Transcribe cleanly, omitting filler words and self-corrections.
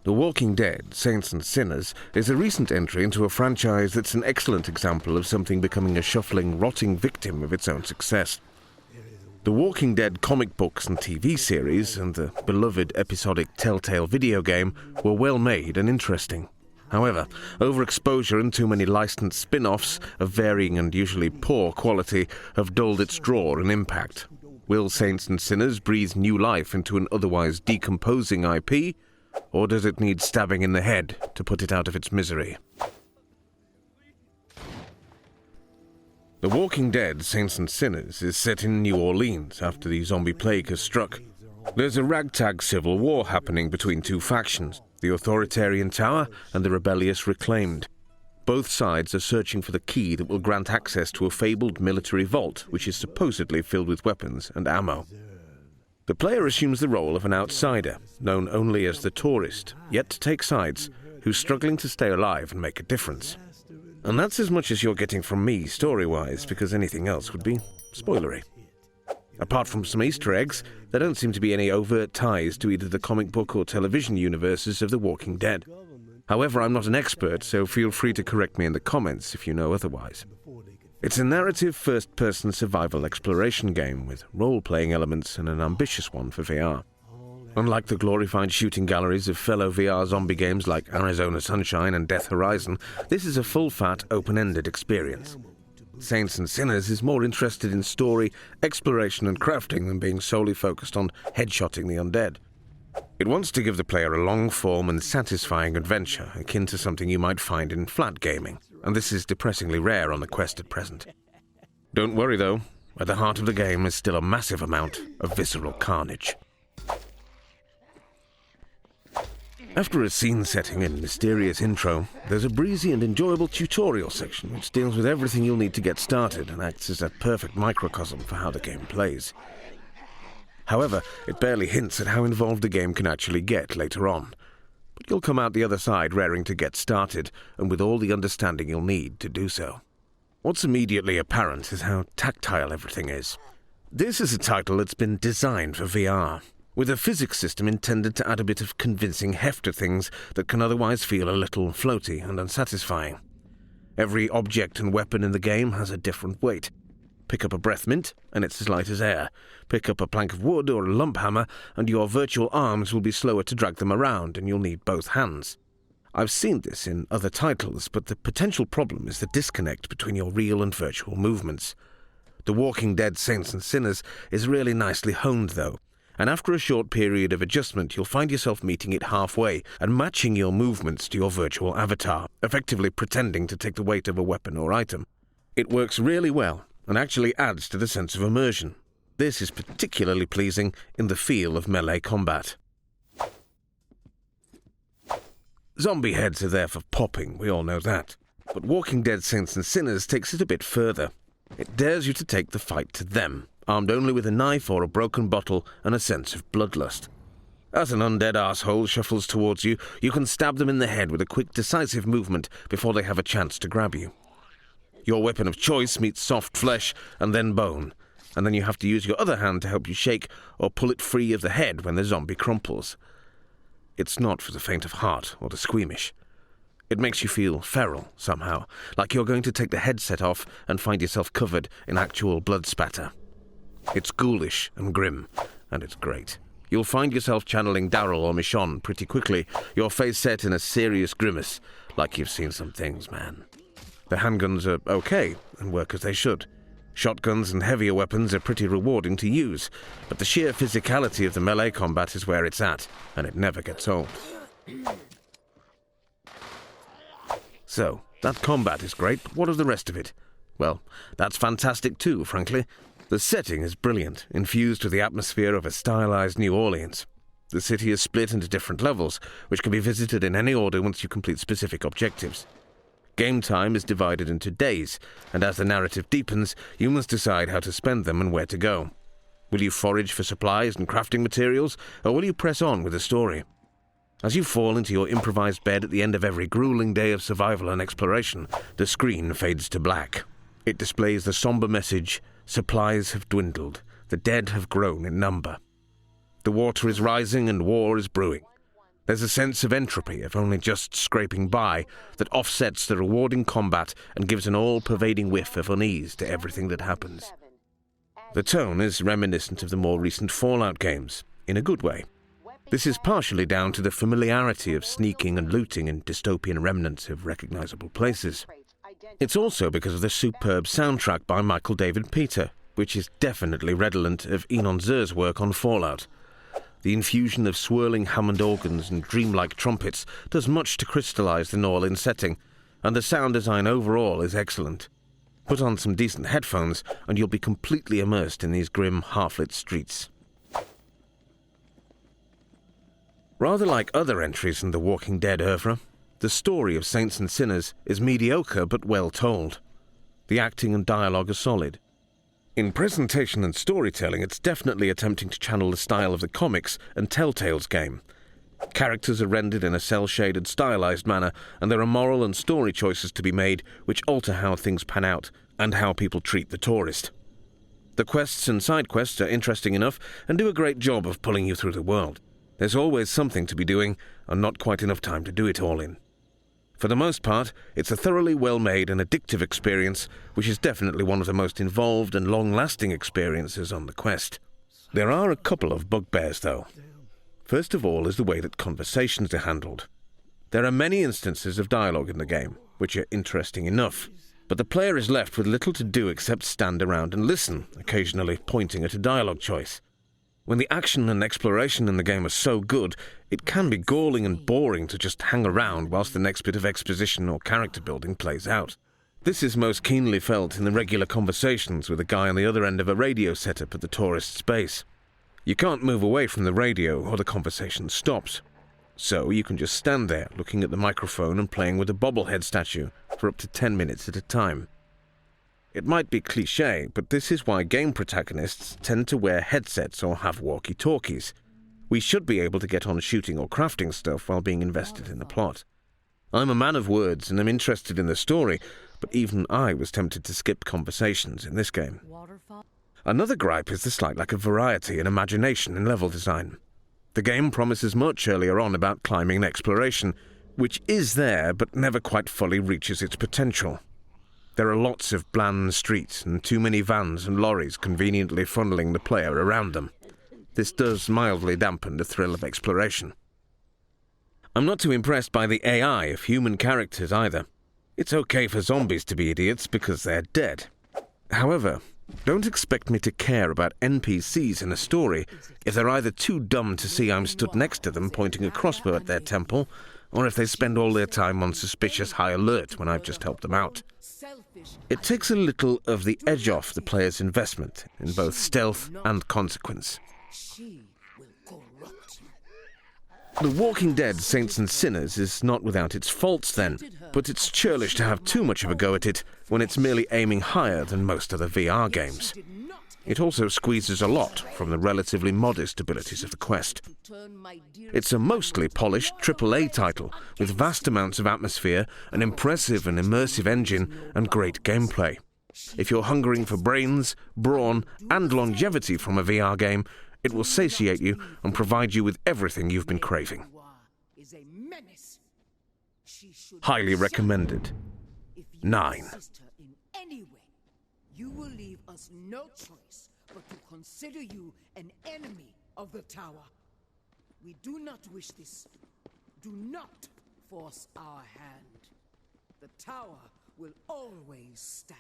The Walking Dead, Saints and Sinners is a recent entry into a franchise that's an excellent example of something becoming a shuffling, rotting victim of its own success. The Walking Dead comic books and TV series and the beloved episodic Telltale video game were well made and interesting. However, overexposure and too many licensed spin-offs of varying and usually poor quality have dulled its draw and impact. Will Saints and Sinners breathe new life into an otherwise decomposing IP? Or does it need stabbing in the head to put it out of its misery? The Walking Dead, Saints and Sinners is set in New Orleans after the zombie plague has struck. There's a ragtag civil war happening between two factions, the authoritarian Tower and the rebellious Reclaimed. Both sides are searching for the key that will grant access to a fabled military vault which is supposedly filled with weapons and ammo. The player assumes the role of an outsider, known only as the tourist, yet to take sides, who's struggling to stay alive and make a difference. And that's as much as you're getting from me story-wise, because anything else would be spoilery. Apart from some Easter eggs, there don't seem to be any overt ties to either the comic book or television universes of The Walking Dead. However, I'm not an expert, so feel free to correct me in the comments if you know otherwise. It's a narrative first-person survival exploration game with role-playing elements and an ambitious one for VR. Unlike the glorified shooting galleries of fellow VR zombie games like Arizona Sunshine and Death Horizon, this is a full-fat, open-ended experience. Saints and Sinners is more interested in story, exploration and crafting than being solely focused on headshotting the undead. It wants to give the player a long-form and satisfying adventure akin to something you might find in flat gaming, and this is depressingly rare on the Quest at present. Don't worry though, at the heart of the game is still a massive amount of visceral carnage. After a scene setting and mysterious intro, there's a breezy and enjoyable tutorial section which deals with everything you'll need to get started and acts as a perfect microcosm for how the game plays. However, it barely hints at how involved the game can actually get later on. But you'll come out the other side raring to get started, and with all the understanding you'll need to do so. What's immediately apparent is how tactile everything is. This is a title that's been designed for VR, with a physics system intended to add a bit of convincing heft to things that can otherwise feel a little floaty and unsatisfying. Every object and weapon in the game has a different weight. Pick up a breath mint, and it's as light as air. Pick up a plank of wood or a lump hammer, and your virtual arms will be slower to drag them around, and you'll need both hands. I've seen this in other titles, but the potential problem is the disconnect between your real and virtual movements. The Walking Dead Saints and Sinners is really nicely honed, though, and after a short period of adjustment, you'll find yourself meeting it halfway and matching your movements to your virtual avatar, effectively pretending to take the weight of a weapon or item. It works really well, and actually adds to the sense of immersion. This is particularly pleasing in the feel of melee combat. Zombie heads are there for popping, we all know that. But Walking Dead Saints and Sinners takes it a bit further. It dares you to take the fight to them, armed only with a knife or a broken bottle and a sense of bloodlust. As an undead arsehole shuffles towards you, you can stab them in the head with a quick, decisive movement before they have a chance to grab you. Your weapon of choice meets soft flesh and then bone, and then you have to use your other hand to help you shake or pull it free of the head when the zombie crumples. It's not for the faint of heart or the squeamish. It makes you feel feral somehow, like you're going to take the headset off and find yourself covered in actual blood spatter. It's ghoulish and grim, and it's great. You'll find yourself channeling Daryl or Michonne pretty quickly, your face set in a serious grimace, like you've seen some things, man. The handguns are okay and work as they should. Shotguns and heavier weapons are pretty rewarding to use, but the sheer physicality of the melee combat is where it's at, and it never gets old. So, that combat is great, but what of the rest of it? Well, that's fantastic too, frankly. The setting is brilliant, infused with the atmosphere of a stylized New Orleans. The city is split into different levels, which can be visited in any order once you complete specific objectives. Game time is divided into days, and as the narrative deepens, you must decide how to spend them and where to go. Will you forage for supplies and crafting materials, or will you press on with the story? As you fall into your improvised bed at the end of every grueling day of survival and exploration, the screen fades to black. It displays the somber message, "Supplies have dwindled, the dead have grown in number." The water is rising and war is brewing. There's a sense of entropy, of only just scraping by, that offsets the rewarding combat and gives an all-pervading whiff of unease to everything that happens. The tone is reminiscent of the more recent Fallout games, in a good way. This is partially down to the familiarity of sneaking and looting in dystopian remnants of recognizable places. It's also because of the superb soundtrack by Michael David Peter, which is definitely redolent of Inon work on Fallout. The infusion of swirling Hammond organs and dreamlike trumpets does much to crystallize the New Orleans setting, and the sound design overall is excellent. Put on some decent headphones and you'll be completely immersed in these grim, half-lit streets. Rather like other entries in the Walking Dead oeuvre, the story of Saints and Sinners is mediocre but well told. The acting and dialogue are solid. In presentation and storytelling, it's definitely attempting to channel the style of the comics and Telltale's game. Characters are rendered in a cel-shaded, stylized manner, and there are moral and story choices to be made which alter how things pan out and how people treat the tourist. The quests and side quests are interesting enough and do a great job of pulling you through the world. There's always something to be doing and not quite enough time to do it all in. For the most part, it's a thoroughly well-made and addictive experience, which is definitely one of the most involved and long-lasting experiences on the quest. There are a couple of bugbears, though. First of all is the way that conversations are handled. There are many instances of dialogue in the game, which are interesting enough, but the player is left with little to do except stand around and listen, occasionally pointing at a dialogue choice. When the action and exploration in the game are so good, it can be galling and boring to just hang around whilst the next bit of exposition or character building plays out. This is most keenly felt in the regular conversations with a guy on the other end of a radio setup at the tourist's base. You can't move away from the radio or the conversation stops. So you can just stand there looking at the microphone and playing with a bobblehead statue for up to 10 minutes at a time. It might be cliché, but this is why game protagonists tend to wear headsets or have walkie-talkies. We should be able to get on shooting or crafting stuff while being invested in the plot. I'm a man of words and am interested in the story, but even I was tempted to skip conversations in this game. Another gripe is the slight lack of variety and imagination in level design. The game promises much earlier on about climbing and exploration, which is there but never quite fully reaches its potential. There are lots of bland streets and too many vans and lorries conveniently funneling the player around them. This does mildly dampen the thrill of exploration. I'm not too impressed by the AI of human characters either. It's okay for zombies to be idiots because they're dead. However, don't expect me to care about NPCs in a story if they're either too dumb to see I'm stood next to them pointing a crossbow at their temple, or if they spend all their time on suspicious high alert when I've just helped them out. It takes a little of the edge off the player's investment in both stealth and consequence. The Walking Dead Saints and Sinners is not without its faults then, but it's churlish to have too much of a go at it when it's merely aiming higher than most other VR games. It also squeezes a lot from the relatively modest abilities of the quest. It's a mostly polished AAA title with vast amounts of atmosphere, an impressive and immersive engine, and great gameplay. If you're hungering for brains, brawn, and longevity from a VR game, it will satiate you and provide you with everything you've been craving. Highly recommended. 9. You will leave us no choice but to consider you an enemy of the tower. We do not wish this. Do not force our hand. The tower will always stand.